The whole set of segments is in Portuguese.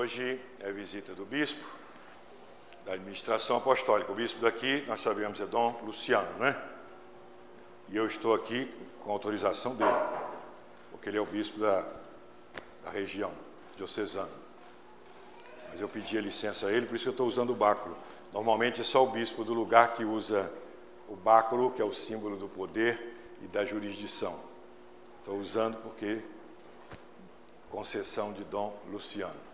Hoje é a visita do bispo da administração apostólica. O bispo daqui, nós sabemos, é Dom Luciano, né? E eu estou aqui com autorização dele, porque ele é o bispo da região diocesana. Mas eu pedi a licença a ele, por isso que eu estou usando o báculo. Normalmente é só o bispo do lugar que usa o báculo, que é o símbolo do poder e da jurisdição. Estou usando porque concessão de Dom Luciano,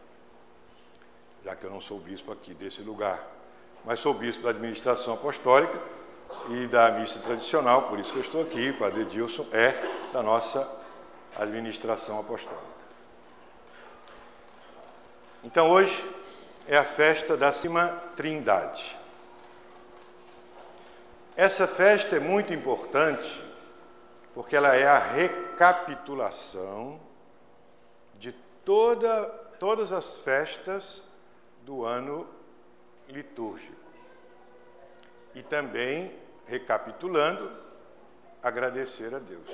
já que eu não sou bispo aqui desse lugar, mas sou bispo da administração apostólica e da missa tradicional, por isso que eu estou aqui. O padre Edilson é da nossa administração apostólica. Então hoje é a festa da Santíssima Trindade. Essa festa é muito importante porque ela é a recapitulação de todas as festas do ano litúrgico. E também, recapitulando, agradecer a Deus.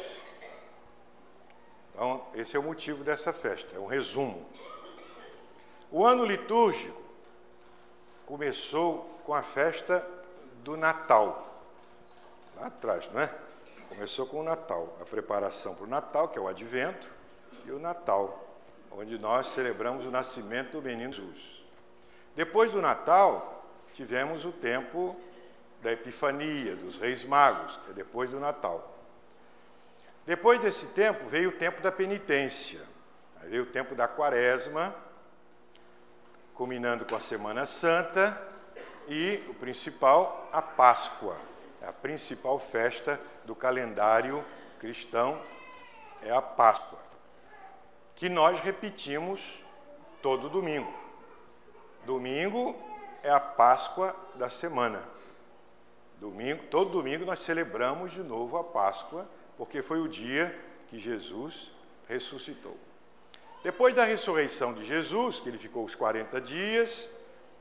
Então, esse é o motivo dessa festa, é um resumo. O ano litúrgico começou com a festa do Natal, lá atrás, não é? Começou com o Natal, a preparação para o Natal, que é o Advento, e o Natal, onde nós celebramos o nascimento do menino Jesus. Depois do Natal, tivemos o tempo da Epifania, dos Reis Magos, que é depois do Natal. Depois desse tempo, veio o tempo da penitência, aí veio o tempo da Quaresma, culminando com a Semana Santa, e o principal, a Páscoa, a principal festa do calendário cristão, é a Páscoa, que nós repetimos todo domingo. Domingo é a Páscoa da semana. Todo domingo nós celebramos de novo a Páscoa, porque foi o dia que Jesus ressuscitou. Depois da ressurreição de Jesus, que ele ficou os 40 dias,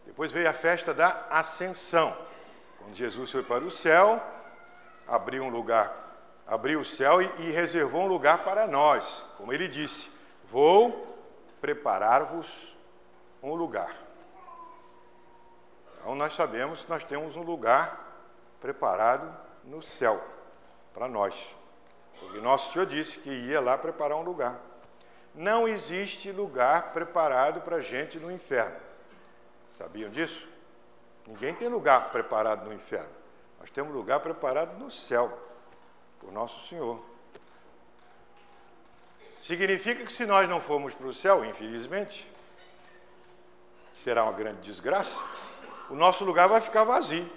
depois veio a festa da Ascensão, quando Jesus foi para o céu, abriu o céu e reservou um lugar para nós, como ele disse: vou preparar-vos um lugar. Então, nós sabemos que nós temos um lugar preparado no céu para nós, porque nosso Senhor disse que ia lá preparar um lugar. Não existe lugar preparado para a gente no inferno. Sabiam disso? Ninguém tem lugar preparado no inferno. Nós temos lugar preparado no céu, por nosso Senhor. Significa que se nós não formos para o céu, infelizmente, será uma grande desgraça, o nosso lugar vai ficar vazio,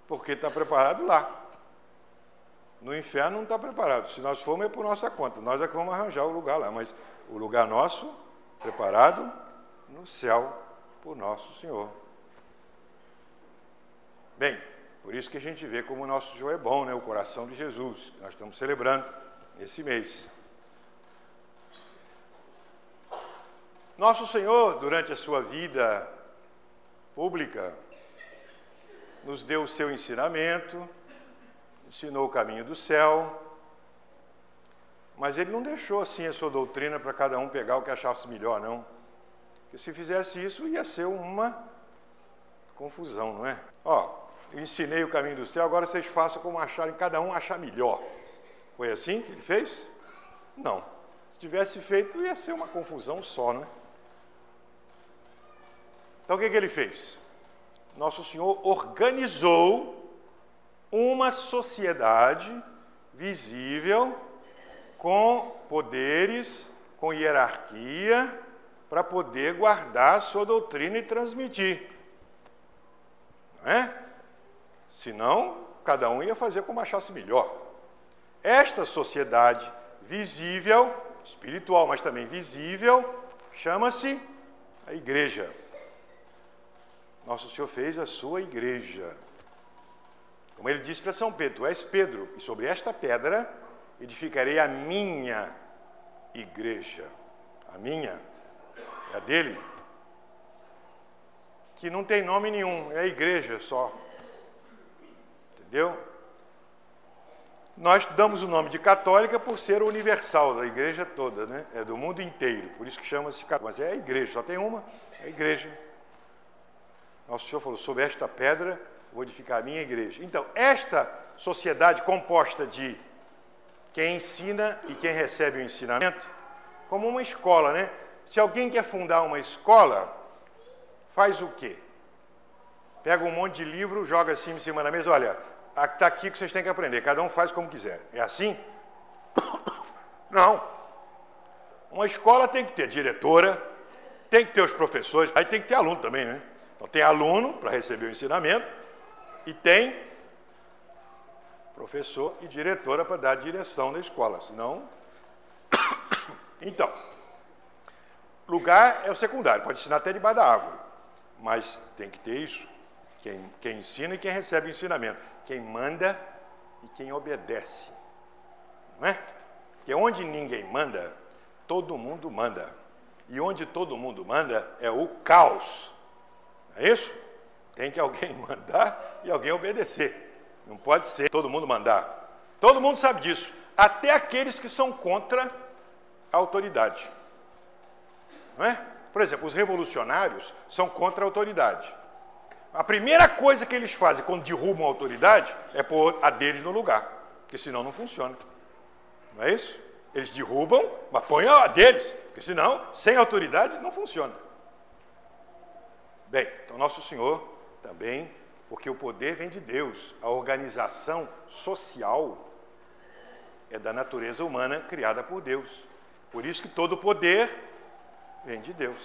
porque está preparado lá. No inferno não está preparado. Se nós formos, é por nossa conta. Nós é que vamos arranjar o lugar lá, mas o lugar nosso, preparado no céu, por nosso Senhor. Bem, por isso que a gente vê como o nosso Senhor é bom, né? O coração de Jesus, que nós estamos celebrando esse mês. Nosso Senhor, durante a sua vida pública, nos deu o seu ensinamento, ensinou o caminho do céu, mas ele não deixou assim a sua doutrina para cada um pegar o que achasse melhor, não. Porque se fizesse isso, ia ser uma confusão, não é? Ó, eu ensinei o caminho do céu, agora vocês façam como acharem, cada um achar melhor. Foi assim que ele fez? Não. Se tivesse feito, ia ser uma confusão só, não é? Então, o que ele fez? Nosso Senhor organizou uma sociedade visível, com poderes, com hierarquia, para poder guardar a sua doutrina e transmitir. Não é? Senão, cada um ia fazer como achasse melhor. Esta sociedade visível, espiritual, mas também visível, chama-se a igreja. Nosso Senhor fez a sua igreja. Como ele disse para São Pedro: tu és Pedro, e sobre esta pedra edificarei a minha igreja. A minha, é a dele, que não tem nome nenhum, é a igreja só. Entendeu? Nós damos o nome de católica por ser universal, da igreja toda, né? É do mundo inteiro, por isso que chama-se católica. Mas é a igreja, só tem uma, é a igreja. Nosso Senhor falou, sobre esta pedra vou edificar a minha igreja. Então, esta sociedade composta de quem ensina e quem recebe o ensinamento, como uma escola, né? Se alguém quer fundar uma escola, faz o quê? Pega um monte de livro, joga assim em cima da mesa, olha, está aqui que vocês têm que aprender, cada um faz como quiser. É assim? Não. Uma escola tem que ter diretora, tem que ter os professores, aí tem que ter aluno também, né? Então tem aluno para receber o ensinamento e tem professor e diretora para dar a direção da escola, senão... Então, lugar é o secundário, pode ensinar até debaixo da árvore, mas tem que ter isso, quem ensina e quem recebe o ensinamento, quem manda e quem obedece, não é? Porque onde ninguém manda, todo mundo manda, e onde todo mundo manda é o caos, não é isso? Tem que alguém mandar e alguém obedecer. Não pode ser todo mundo mandar. Todo mundo sabe disso. Até aqueles que são contra a autoridade. Não é? Por exemplo, os revolucionários são contra a autoridade. A primeira coisa que eles fazem quando derrubam a autoridade é pôr a deles no lugar. Porque senão não funciona. Não é isso? Eles derrubam, mas põem a deles. Porque senão, sem autoridade, não funciona. Bem, então Nosso Senhor também... Porque o poder vem de Deus. A organização social é da natureza humana criada por Deus. Por isso que todo poder vem de Deus,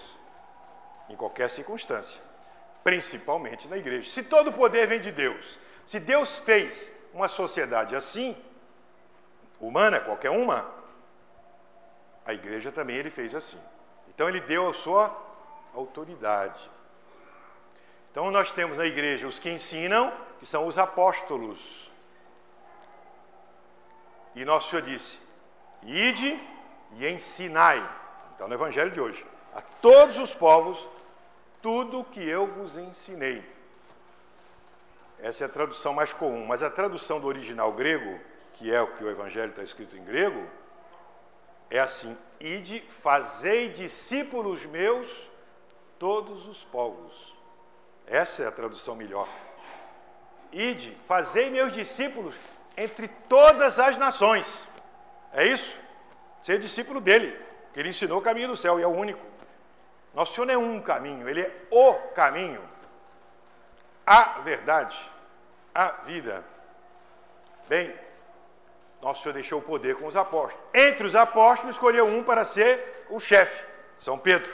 em qualquer circunstância, principalmente na igreja. Se todo poder vem de Deus, se Deus fez uma sociedade assim, humana, qualquer uma, a igreja também ele fez assim. Então ele deu a sua autoridade. Então, nós temos na igreja os que ensinam, que são os apóstolos. E Nosso Senhor disse, ide e ensinai, então no Evangelho de hoje, a todos os povos, tudo o que eu vos ensinei. Essa é a tradução mais comum, mas a tradução do original grego, que é o que o Evangelho está escrito em grego, é assim, ide, fazei discípulos meus todos os povos. Essa é a tradução melhor. Ide, fazei meus discípulos entre todas as nações. É isso? Ser discípulo dele, que ele ensinou o caminho do céu e é o único. Nosso Senhor não é um caminho, ele é o caminho, a verdade, a vida. Bem, Nosso Senhor deixou o poder com os apóstolos. Entre os apóstolos, escolheu um para ser o chefe, São Pedro.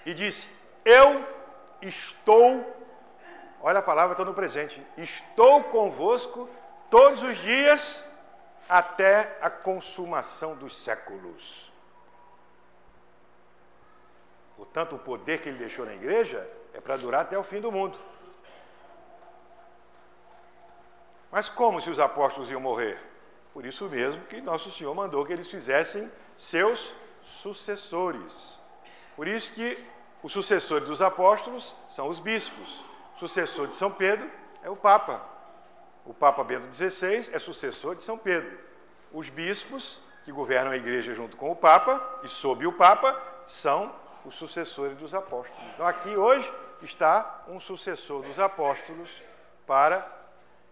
E disse, eu estou, olha a palavra está no presente, estou convosco todos os dias até a consumação dos séculos. Portanto, o poder que ele deixou na igreja é para durar até o fim do mundo. Mas como se os apóstolos iam morrer? Por isso mesmo que Nosso Senhor mandou que eles fizessem seus sucessores. Por isso que os sucessores dos apóstolos são os bispos. O sucessor de São Pedro é o Papa. O Papa Bento XVI é sucessor de São Pedro. Os bispos, que governam a igreja junto com o Papa, e sob o Papa, são os sucessores dos apóstolos. Então aqui hoje está um sucessor dos apóstolos para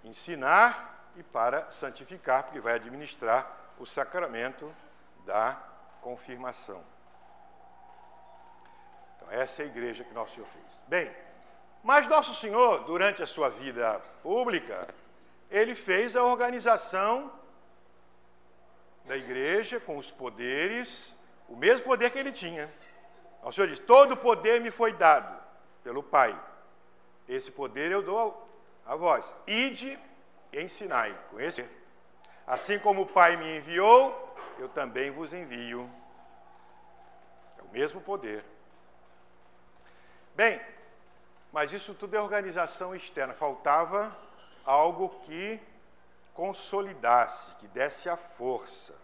ensinar e para santificar, porque vai administrar o sacramento da confirmação. Essa é a igreja que Nosso Senhor fez. Bem, mas Nosso Senhor, durante a sua vida pública, ele fez a organização da igreja com os poderes, o mesmo poder que ele tinha. Nosso Senhor diz, todo poder me foi dado pelo Pai. Esse poder eu dou a vós. Ide e ensinai. Conhece? Assim como o Pai me enviou, eu também vos envio. É o mesmo poder. Bem, mas isso tudo é organização externa. Faltava algo que consolidasse, que desse a força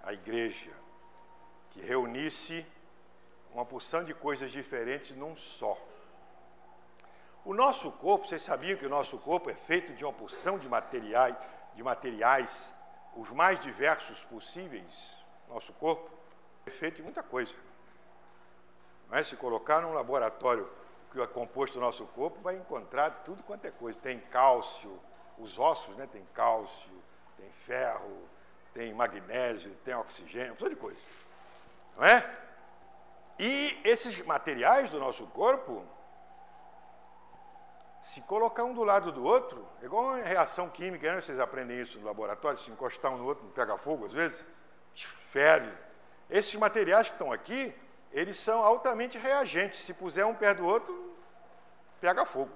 à igreja, que reunisse uma porção de coisas diferentes num só. O nosso corpo, vocês sabiam que o nosso corpo é feito de uma porção de materiais, de materiais, os mais diversos possíveis, nosso corpo é feito de muita coisa. Não é? Se colocar num laboratório que é composto do nosso corpo, vai encontrar tudo quanto é coisa. Tem cálcio, os ossos, né? Tem cálcio, tem ferro, tem magnésio, tem oxigênio, uma porção de coisa. Não é? E esses materiais do nosso corpo, se colocar um do lado do outro, é igual uma reação química, né? Vocês aprendem isso no laboratório, se encostar um no outro, não pega fogo às vezes, fere. Esses materiais que estão aqui, eles são altamente reagentes. Se puser um perto do outro, pega fogo.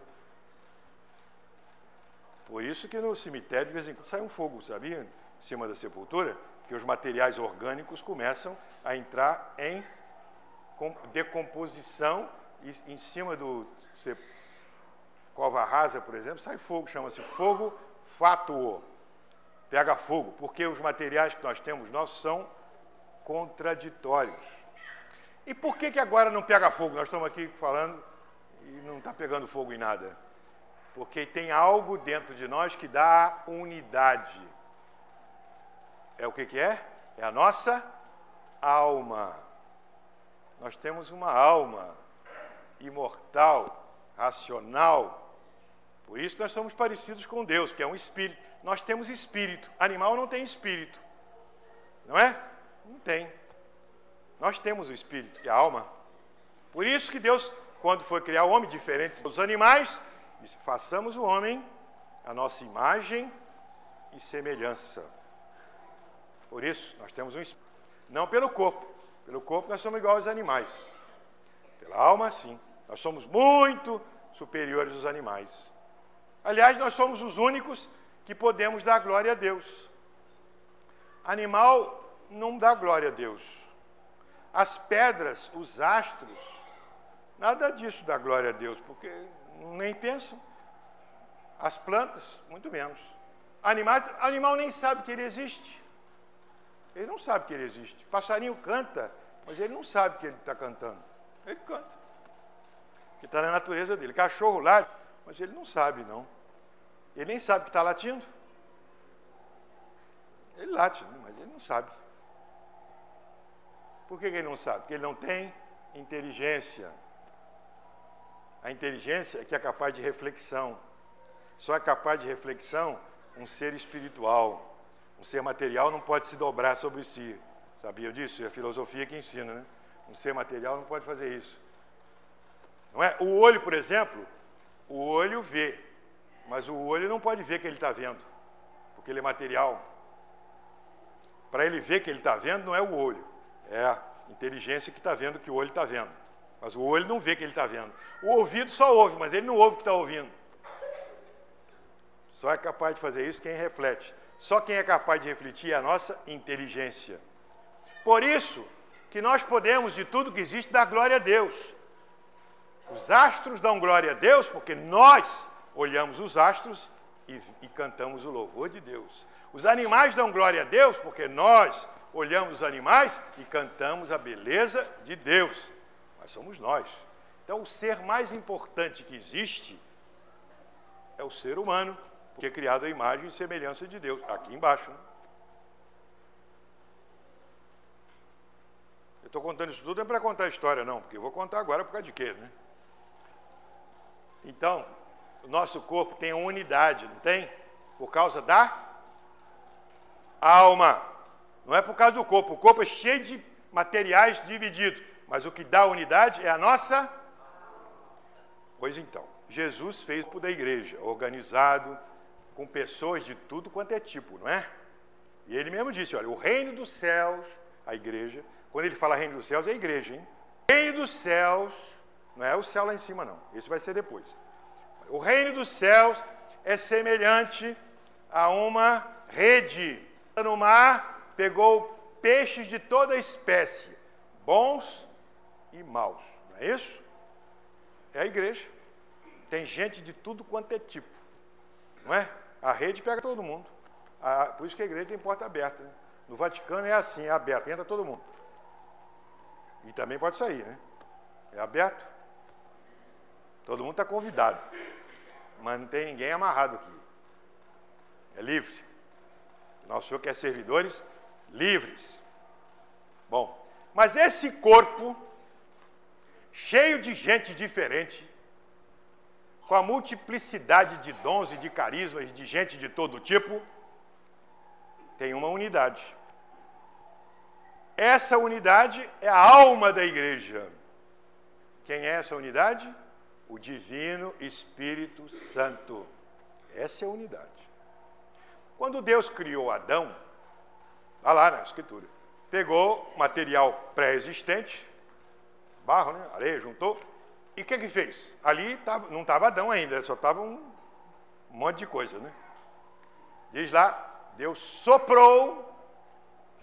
Por isso que no cemitério, de vez em quando, sai um fogo, sabia? Em cima da sepultura, que os materiais orgânicos começam a entrar em decomposição e em cima do cova rasa, por exemplo, sai fogo, chama-se fogo fátuo. Pega fogo, porque os materiais que nós temos nossos são contraditórios. E por que agora não pega fogo? Nós estamos aqui falando e não está pegando fogo em nada. Porque tem algo dentro de nós que dá unidade. É o que é? É a nossa alma. Nós temos uma alma imortal, racional. Por isso nós somos parecidos com Deus, que é um espírito. Nós temos espírito. Animal não tem espírito. Não é? Não tem. Nós temos o espírito e a alma. Por isso que Deus, quando foi criar o homem, diferente dos animais, disse, façamos o homem a nossa imagem e semelhança. Por isso, nós temos um espírito. Não pelo corpo. Pelo corpo nós somos iguais aos animais. Pela alma, sim. Nós somos muito superiores aos animais. Aliás, nós somos os únicos que podemos dar glória a Deus. Animal não dá glória a Deus. As pedras, os astros, nada disso dá glória a Deus, porque nem pensam. As plantas, muito menos. Animal nem sabe que ele existe. Ele não sabe que ele existe. Passarinho canta, mas ele não sabe que ele está cantando. Ele canta. Que está na natureza dele. Cachorro late, mas ele não sabe, não. Ele nem sabe que está latindo. Ele late, mas ele não sabe. Por que ele não sabe? Porque ele não tem inteligência. A inteligência é que é capaz de reflexão. Só é capaz de reflexão um ser espiritual. Um ser material não pode se dobrar sobre si. Sabia disso? É a filosofia que ensina, né? Um ser material não pode fazer isso. Não é? O olho, por exemplo, o olho vê. Mas o olho não pode ver que ele está vendo. Porque ele é material. Para ele ver que ele está vendo, não é o olho. É a inteligência que está vendo que o olho está vendo. Mas o olho não vê que ele está vendo. O ouvido só ouve, mas ele não ouve o que está ouvindo. Só é capaz de fazer isso quem reflete. Só quem é capaz de refletir é a nossa inteligência. Por isso que nós podemos, de tudo que existe, dar glória a Deus. Os astros dão glória a Deus porque nós olhamos os astros e cantamos o louvor de Deus. Os animais dão glória a Deus porque nós olhamos os animais e cantamos a beleza de Deus. Mas somos nós. Então, o ser mais importante que existe é o ser humano, que é criado à imagem e semelhança de Deus. Aqui embaixo. Né? Eu estou contando isso tudo não é para contar a história, não, porque eu vou contar agora por causa de quê, né? Então, o nosso corpo tem uma unidade, não tem? Por causa da alma. Não é por causa do corpo. O corpo é cheio de materiais divididos. Mas o que dá unidade é a nossa... Pois então, Jesus fez o da igreja, organizado, com pessoas de tudo quanto é tipo, não é? E ele mesmo disse, olha, o reino dos céus, a igreja, quando ele fala reino dos céus, é a igreja, hein? O reino dos céus, não é o céu lá em cima, não. Isso vai ser depois. O reino dos céus é semelhante a uma rede. No mar, pegou peixes de toda espécie, bons e maus. Não é isso? É a igreja. Tem gente de tudo quanto é tipo. Não é? A rede pega todo mundo. Por isso que a igreja tem porta aberta. Né? No Vaticano é assim, é aberto, entra todo mundo. E também pode sair, né? É aberto. Todo mundo está convidado. Mas não tem ninguém amarrado aqui. É livre. Nosso Senhor quer servidores livres. Bom, mas esse corpo, cheio de gente diferente, com a multiplicidade de dons e de carismas, de gente de todo tipo, tem uma unidade. Essa unidade é a alma da igreja. Quem é essa unidade? O Divino Espírito Santo. Essa é a unidade. Quando Deus criou Adão, está lá na Escritura, pegou material pré-existente, barro, né, areia, juntou, e o que fez? Ali não estava Adão ainda, só estava um monte de coisa, né? Diz lá, Deus soprou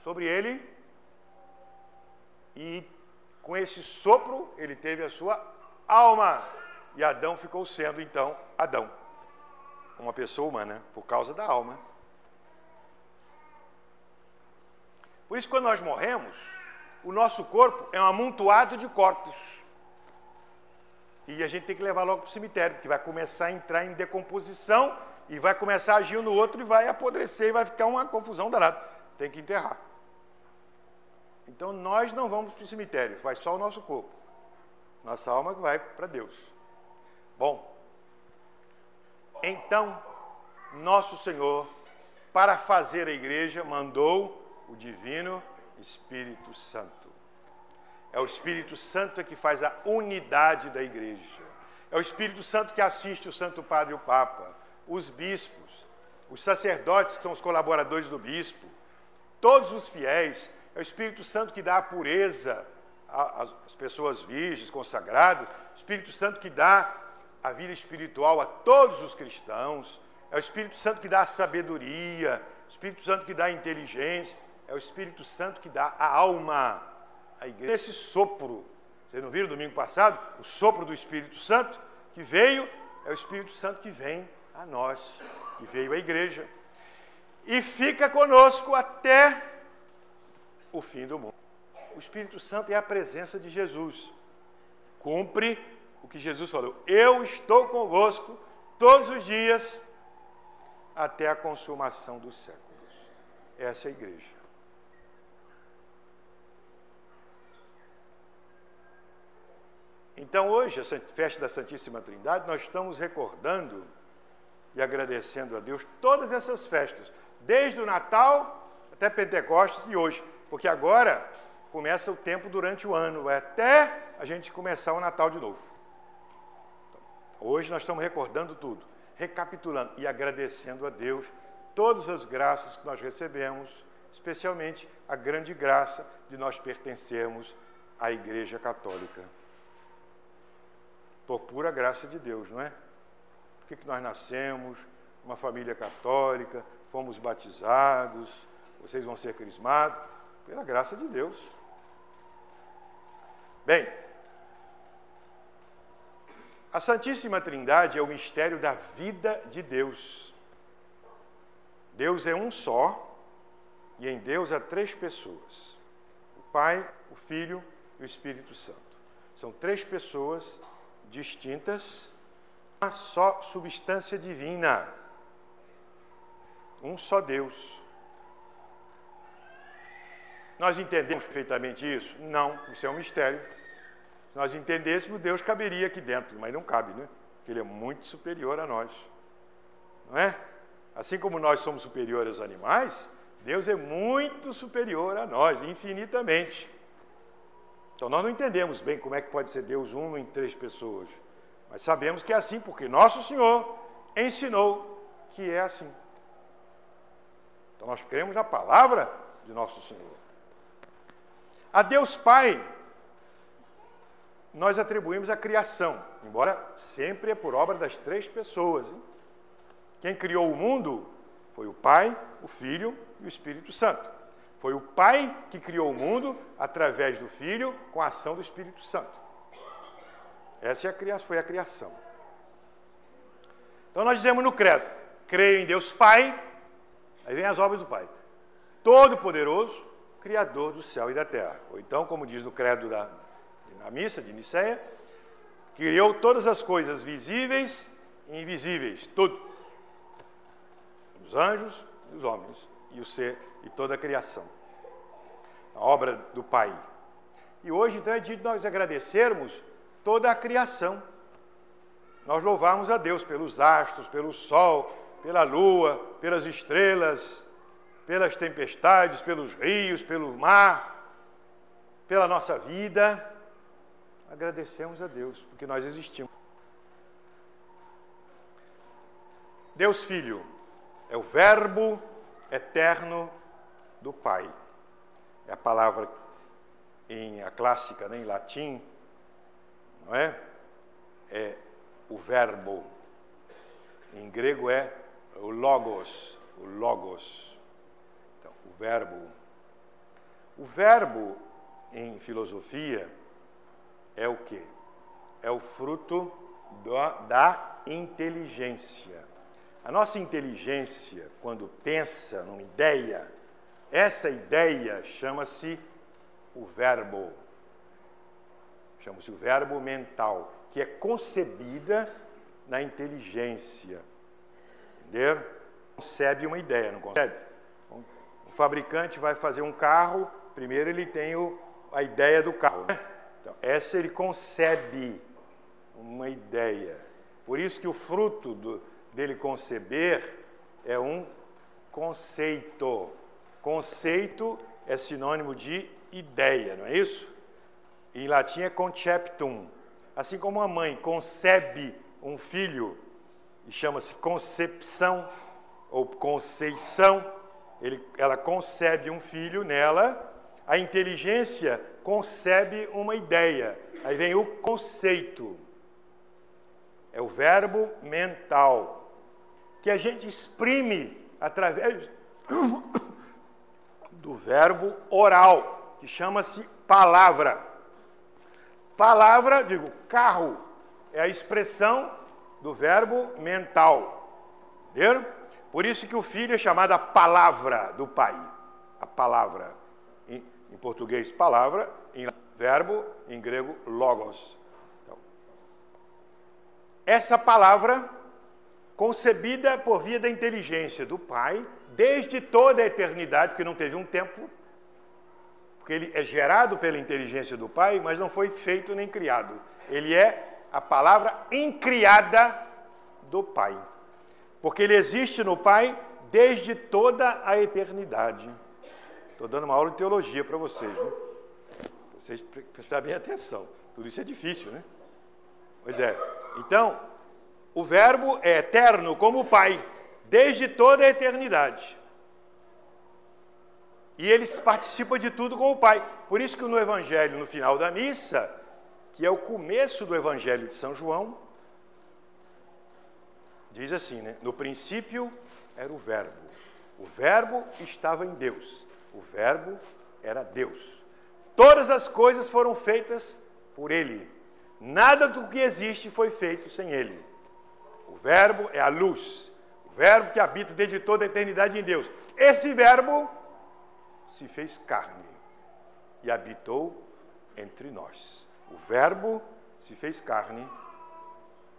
sobre ele e com esse sopro ele teve a sua alma. E Adão ficou sendo, então, Adão. Uma pessoa humana, por causa da alma. Por isso, quando nós morremos, o nosso corpo é um amontoado de corpos. E a gente tem que levar logo para o cemitério, porque vai começar a entrar em decomposição e vai começar a agir um no outro e vai apodrecer e vai ficar uma confusão danada. Tem que enterrar. Então, nós não vamos para o cemitério, vai só o nosso corpo. Nossa alma vai para Deus. Bom, então, nosso Senhor, para fazer a igreja, mandou o Divino Espírito Santo. É o Espírito Santo que faz a unidade da igreja. É o Espírito Santo que assiste o Santo Padre e o Papa, os bispos, os sacerdotes que são os colaboradores do bispo, todos os fiéis. É o Espírito Santo que dá a pureza às pessoas virgens, consagradas. O Espírito Santo que dá a vida espiritual a todos os cristãos. É o Espírito Santo que dá a sabedoria. O Espírito Santo que dá a inteligência. É o Espírito Santo que dá a alma à igreja. Esse sopro, vocês não viram domingo passado? O sopro do Espírito Santo que veio, é o Espírito Santo que vem a nós, que veio à igreja. E fica conosco até o fim do mundo. O Espírito Santo é a presença de Jesus. Cumpre o que Jesus falou. Eu estou convosco todos os dias até a consumação dos séculos. Essa é a igreja. Então, hoje, a festa da Santíssima Trindade, nós estamos recordando e agradecendo a Deus todas essas festas, desde o Natal até Pentecostes e hoje, porque agora começa o tempo durante o ano, vai até a gente começar o Natal de novo. Então, hoje nós estamos recordando tudo, recapitulando e agradecendo a Deus todas as graças que nós recebemos, especialmente a grande graça de nós pertencermos à Igreja Católica. Por pura graça de Deus, não é? Por que nós nascemos, uma família católica, fomos batizados, vocês vão ser crismados, pela graça de Deus. Bem, a Santíssima Trindade é o mistério da vida de Deus. Deus é um só, e em Deus há três pessoas: o Pai, o Filho e o Espírito Santo. São três pessoas distintas, uma só substância divina, um só Deus. Nós entendemos perfeitamente isso? Não, isso é um mistério. Se nós entendêssemos, Deus caberia aqui dentro, mas não cabe, né? Porque Ele é muito superior a nós, não é? Assim como nós somos superiores aos animais, Deus é muito superior a nós, infinitamente. Então, nós não entendemos bem como é que pode ser Deus um em três pessoas. Mas sabemos que é assim, porque nosso Senhor ensinou que é assim. Então, nós cremos na palavra de nosso Senhor. A Deus Pai, nós atribuímos a criação, embora sempre é por obra das três pessoas. Hein? Quem criou o mundo foi o Pai, o Filho e o Espírito Santo. Foi o Pai que criou o mundo através do Filho com a ação do Espírito Santo. Essa foi a criação. Então nós dizemos no credo, creio em Deus Pai, aí vem as obras do Pai, Todo-Poderoso, Criador do céu e da terra. Ou então, como diz no credo na missa de Nicéia, criou todas as coisas visíveis e invisíveis, tudo. Os anjos e os homens. e o ser e toda a criação. A obra do Pai. E hoje, então, é dia de nós agradecermos toda a criação. Nós louvarmos a Deus pelos astros, pelo sol, pela lua, pelas estrelas, pelas tempestades, pelos rios, pelo mar, pela nossa vida. Agradecemos a Deus, porque nós existimos. Deus Filho é o Verbo eterno do Pai. É a palavra a clássica, né, em latim, não é? É o verbo. Em grego é o logos, o logos. Então, o verbo. O verbo, em filosofia, é o quê? É o fruto da inteligência. A nossa inteligência, quando pensa numa ideia, essa ideia chama-se o verbo. Chama-se o verbo mental, que é concebida na inteligência. Entenderam? Concebe uma ideia, não concebe? Um fabricante vai fazer um carro, primeiro ele tem a ideia do carro, né? Então, essa ele concebe uma ideia. Por isso que o fruto dele conceber é um conceito. Conceito é sinônimo de ideia, não é isso? Em latim é conceptum. Assim como a mãe concebe um filho, e chama-se concepção ou conceição, ela concebe um filho nela, a inteligência concebe uma ideia. Aí vem o conceito. É o verbo mental, que a gente exprime através do verbo oral, que chama-se palavra. Palavra, digo, carro, é a expressão do verbo mental. Entenderam? Por isso que o filho é chamado a palavra do Pai. A palavra. Em português, palavra, em verbo, em grego, logos. Então, essa palavra, concebida por via da inteligência do Pai, desde toda a eternidade, porque não teve um tempo, porque ele é gerado pela inteligência do Pai, mas não foi feito nem criado. Ele é a palavra incriada do Pai, porque ele existe no Pai desde toda a eternidade. Estou dando uma aula de teologia para vocês, né? Vocês prestarem bem atenção. Tudo isso é difícil, né? Pois é. Então, o Verbo é eterno como o Pai, desde toda a eternidade. E ele participa de tudo com o Pai. Por isso que no Evangelho, no final da missa, que é o começo do Evangelho de São João, diz assim, né? No princípio era o Verbo. O Verbo estava em Deus. O Verbo era Deus. Todas as coisas foram feitas por Ele. Nada do que existe foi feito sem Ele. O Verbo é a luz. O Verbo que habita desde toda a eternidade em Deus. Esse Verbo se fez carne e habitou entre nós. O Verbo se fez carne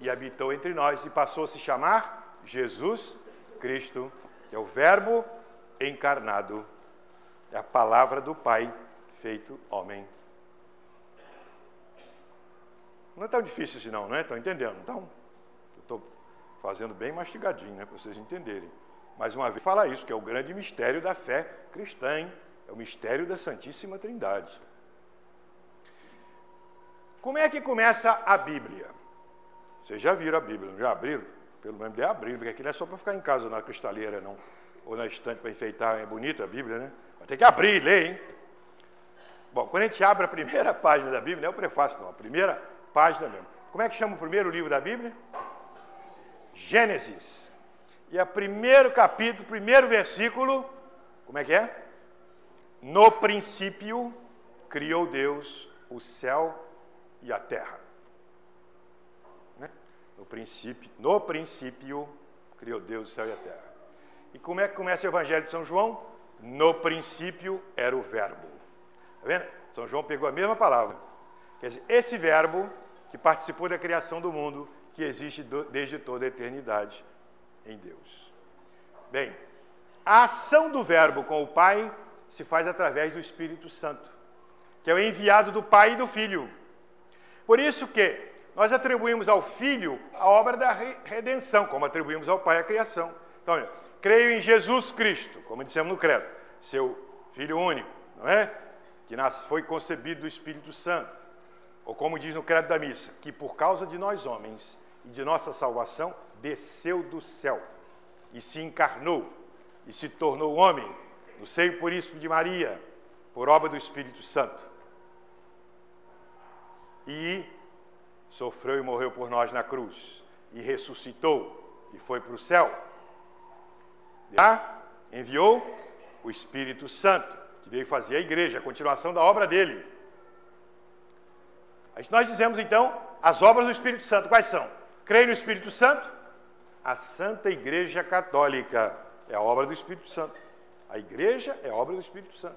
e habitou entre nós e passou a se chamar Jesus Cristo, que é o Verbo encarnado. É a palavra do Pai feito homem. Não é tão difícil assim não é? Estão entendendo? Então, eu estou fazendo bem mastigadinho, né, para vocês entenderem. Mais uma vez, falar isso, que é o grande mistério da fé cristã, hein? É o mistério da Santíssima Trindade. Como é que começa a Bíblia? Vocês já viram a Bíblia, não já abriram? Pelo menos de abrir, porque aqui não é só para ficar em casa na cristaleira, não. Ou na estante para enfeitar, é bonita a Bíblia, né? Vai ter que abrir e ler, hein? Bom, quando a gente abre a primeira página da Bíblia, não é o prefácio, não, a primeira página mesmo. Como é que chama o primeiro livro da Bíblia? Gênesis. E o primeiro capítulo, primeiro versículo, como é que é? No princípio criou Deus o céu e a terra. Né? No princípio criou Deus o céu e a terra. E como é que começa o Evangelho de São João? No princípio era o Verbo. Está vendo? São João pegou a mesma palavra. Quer dizer, esse Verbo que participou da criação do mundo, que existe desde toda a eternidade em Deus. Bem, A ação do Verbo com o Pai se faz através do Espírito Santo, que é o enviado do Pai e do Filho. Por isso que nós atribuímos ao Filho a obra da redenção, como atribuímos ao Pai a criação. Então, creio em Jesus Cristo, como dissemos no credo, seu Filho único, não é? Que foi concebido do Espírito Santo. Ou como diz no credo da missa, que por causa de nós homens e de nossa salvação, desceu do céu e se encarnou e se tornou homem, no seio puríssimo de Maria, por obra do Espírito Santo. E sofreu e morreu por nós na cruz, e ressuscitou, e foi para o céu. Lá enviou o Espírito Santo, que veio fazer a igreja, a continuação da obra dele. Aí nós dizemos, então, as obras do Espírito Santo, quais são? Creio no Espírito Santo? A Santa Igreja Católica é a obra do Espírito Santo. A igreja é a obra do Espírito Santo.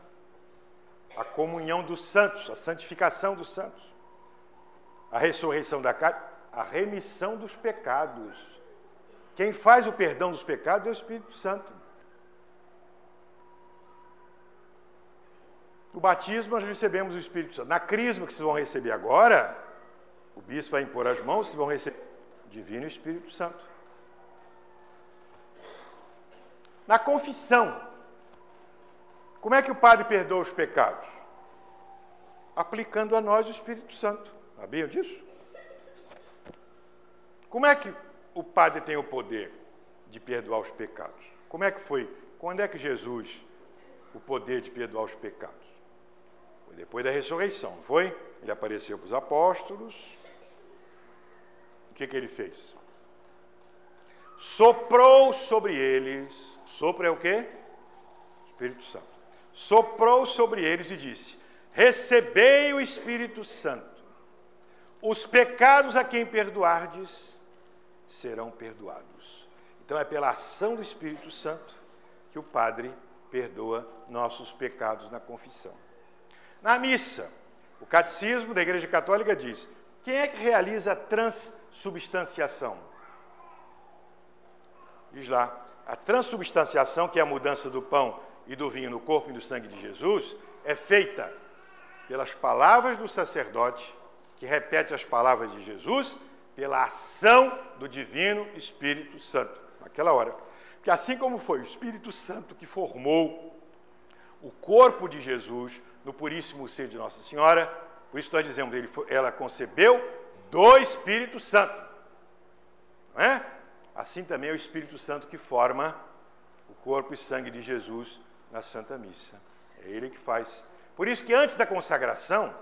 A comunhão dos santos, a santificação dos santos. A ressurreição da carne, a remissão dos pecados. Quem faz o perdão dos pecados é o Espírito Santo. No batismo nós recebemos o Espírito Santo. Na crisma que vocês vão receber agora, o bispo vai impor as mãos, vocês vão receber o Divino Espírito Santo. Na confissão, como é que o padre perdoa os pecados? Aplicando a nós o Espírito Santo. Sabiam disso? Como é que o padre tem o poder de perdoar os pecados? Como é que foi? Quando é que Jesus, o poder de perdoar os pecados? Foi depois da ressurreição, não foi? Ele apareceu para os apóstolos. O que ele fez? Soprou sobre eles. Sopro é o quê? Espírito Santo. Soprou sobre eles e disse: recebei o Espírito Santo. Os pecados a quem perdoardes serão perdoados. Então é pela ação do Espírito Santo que o padre perdoa nossos pecados na confissão. Na missa, o catecismo da Igreja Católica diz: quem é que realiza a transubstanciação? Diz lá, a transubstanciação, que é a mudança do pão e do vinho no corpo e no sangue de Jesus, é feita pelas palavras do sacerdote, que repete as palavras de Jesus, pela ação do Divino Espírito Santo, naquela hora. Porque assim como foi o Espírito Santo que formou o corpo de Jesus no puríssimo seio de Nossa Senhora, por isso nós dizemos, ela concebeu do Espírito Santo. Não é? Assim também é o Espírito Santo que forma o corpo e sangue de Jesus na Santa Missa. É ele que faz. Por isso que antes da consagração,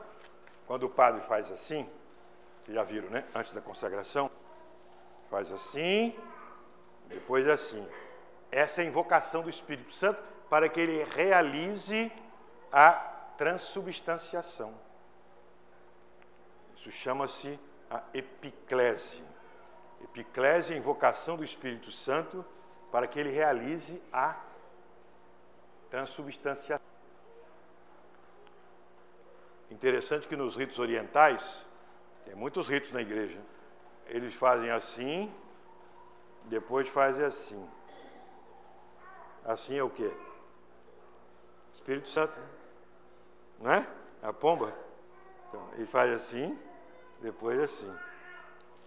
quando o padre faz assim, vocês já viram, né? Antes da consagração, faz assim, depois assim. Essa é a invocação do Espírito Santo para que ele realize a transubstanciação. Isso chama-se a epiclese. Epiclese é a invocação do Espírito Santo para que ele realize a transubstanciação. Interessante que nos ritos orientais, tem muitos ritos na igreja, eles fazem assim, depois fazem assim. Assim é o quê? Espírito Santo, não é? A pomba. Então, ele faz assim, depois assim.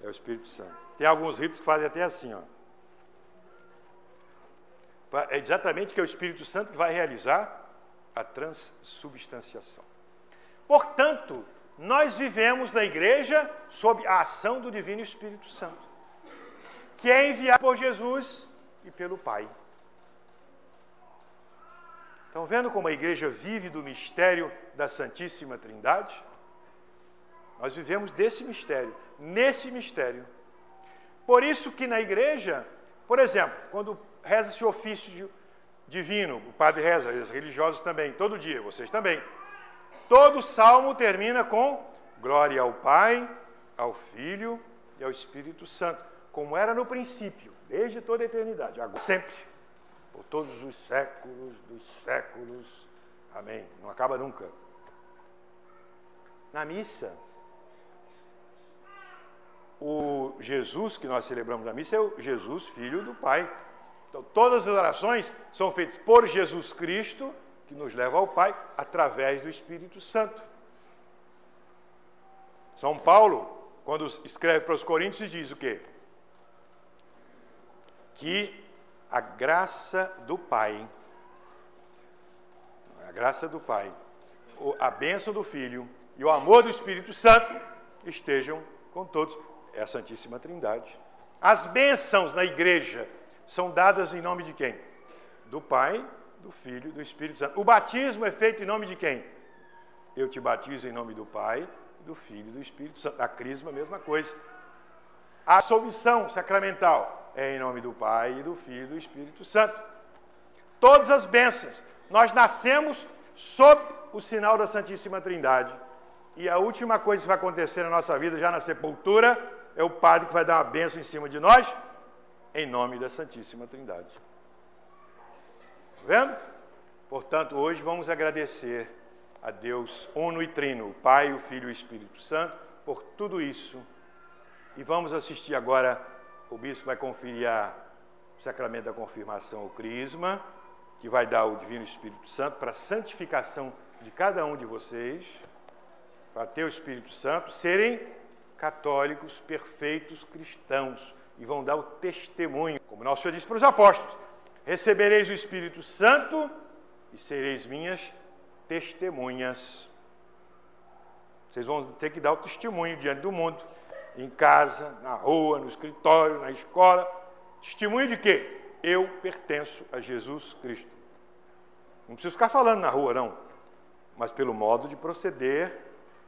É o Espírito Santo. Tem alguns ritos que fazem até assim, ó. É exatamente que é o Espírito Santo que vai realizar a transubstanciação. Portanto, nós vivemos na igreja sob a ação do Divino Espírito Santo, que é enviado por Jesus e pelo Pai. Estão vendo como a igreja vive do mistério da Santíssima Trindade? Nós vivemos desse mistério, nesse mistério. Por isso que na igreja, por exemplo, quando reza-se o ofício divino, o padre reza, os religiosos também, todo dia, vocês também. Todo salmo termina com glória ao Pai, ao Filho e ao Espírito Santo, como era no princípio, desde toda a eternidade, agora sempre, por todos os séculos dos séculos. Amém. Não acaba nunca. Na missa, o Jesus que nós celebramos na missa é o Jesus, Filho do Pai. Então, todas as orações são feitas por Jesus Cristo, que nos leva ao Pai, através do Espírito Santo. São Paulo, quando escreve para os Coríntios, diz o quê? Que a graça do Pai, a bênção do Filho e o amor do Espírito Santo estejam com todos. É a Santíssima Trindade. As bênçãos na igreja são dadas em nome de quem? Do Pai, do Filho e do Espírito Santo. O batismo é feito em nome de quem? Eu te batizo em nome do Pai, do Filho e do Espírito Santo. A crisma, a mesma coisa. A absolvição sacramental é em nome do Pai, e do Filho e do Espírito Santo. Todas as bênçãos. Nós nascemos sob o sinal da Santíssima Trindade. E a última coisa que vai acontecer na nossa vida, já na sepultura, é o padre que vai dar uma bênção em cima de nós, em nome da Santíssima Trindade. Está vendo? Portanto, hoje vamos agradecer a Deus uno e trino, o Pai, o Filho e o Espírito Santo, por tudo isso. E vamos assistir agora, o bispo vai conferir o sacramento da confirmação, o crisma, que vai dar o Divino Espírito Santo para a santificação de cada um de vocês, para ter o Espírito Santo, serem católicos, perfeitos cristãos, e vão dar o testemunho, como nosso Senhor disse para os apóstolos: recebereis o Espírito Santo e sereis minhas testemunhas. Vocês vão ter que dar o testemunho diante do mundo, em casa, na rua, no escritório, na escola. Testemunho de quê? Eu pertenço a Jesus Cristo. Não preciso ficar falando na rua, não. Mas pelo modo de proceder,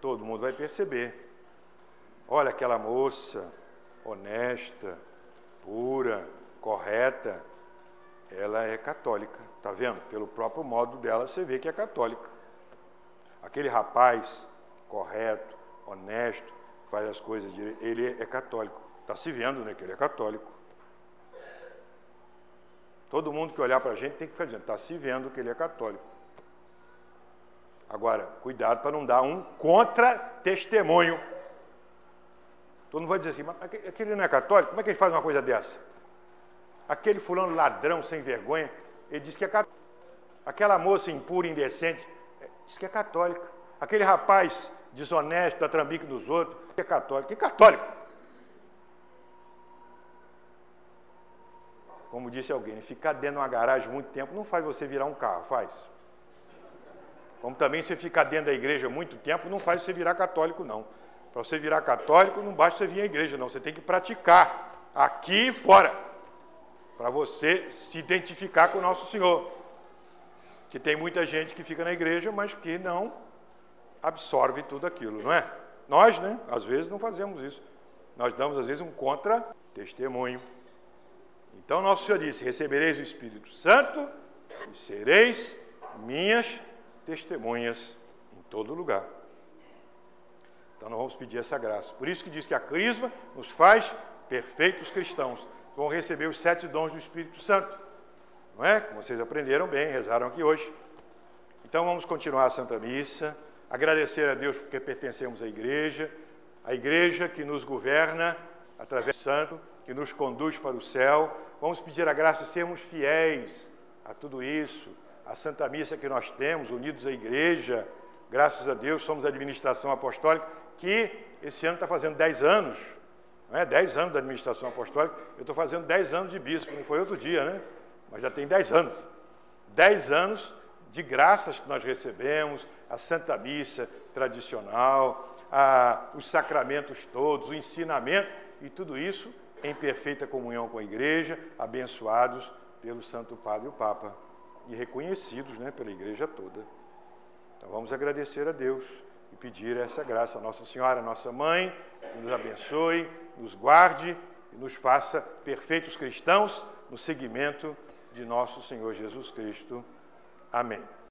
todo mundo vai perceber. Olha, aquela moça honesta, pura, correta, ela é católica. Está vendo? Pelo próprio modo dela, você vê que é católica. Aquele rapaz correto, honesto, faz as coisas direito, ele é católico. Está se vendo, né, que ele é católico. Todo mundo que olhar para a gente tem que fazer, está se vendo que ele é católico. Agora, cuidado para não dar um contra-testemunho. Todo mundo vai dizer assim: mas aquele não é católico? Como é que ele faz uma coisa dessa? Aquele fulano ladrão, sem vergonha, ele diz que é católico. Aquela moça impura, indecente, diz que é católica. Aquele rapaz desonesto, dá trambique nos outros, que é católico. Que católico? Como disse alguém, ficar dentro de uma garagem muito tempo não faz você virar um carro, faz. Como também você ficar dentro da igreja muito tempo não faz você virar católico, não. Para você virar católico, não basta você vir à igreja, não. Você tem que praticar aqui e fora, para você se identificar com o nosso Senhor. Que tem muita gente que fica na igreja, mas que não absorve tudo aquilo, não é? Nós, né, às vezes não fazemos isso. Nós damos, às vezes, um contra-testemunho. Então, nosso Senhor disse: recebereis o Espírito Santo e sereis minhas testemunhas em todo lugar. Então, nós vamos pedir essa graça. Por isso que diz que a crisma nos faz perfeitos cristãos. Vão receber os 7 dons do Espírito Santo. Não é? Como vocês aprenderam bem, rezaram aqui hoje. Então, vamos continuar a Santa Missa. Agradecer a Deus porque pertencemos à igreja que nos governa através do Santo, que nos conduz para o céu. Vamos pedir a graça de sermos fiéis a tudo isso, a Santa Missa que nós temos, unidos à igreja. Graças a Deus, somos a administração apostólica, que esse ano está fazendo 10 anos, não é? 10 anos da administração apostólica. Eu estou fazendo 10 anos de bispo, não foi outro dia, né? Mas já tem 10 anos. 10 anos de graças que nós recebemos, a Santa Missa tradicional, os sacramentos todos, o ensinamento, e tudo isso em perfeita comunhão com a igreja, abençoados pelo Santo Padre e o Papa, e reconhecidos, né, pela igreja toda. Então vamos agradecer a Deus e pedir essa graça a Nossa Senhora, nossa Mãe, que nos abençoe, nos guarde e nos faça perfeitos cristãos no seguimento de nosso Senhor Jesus Cristo. Amém.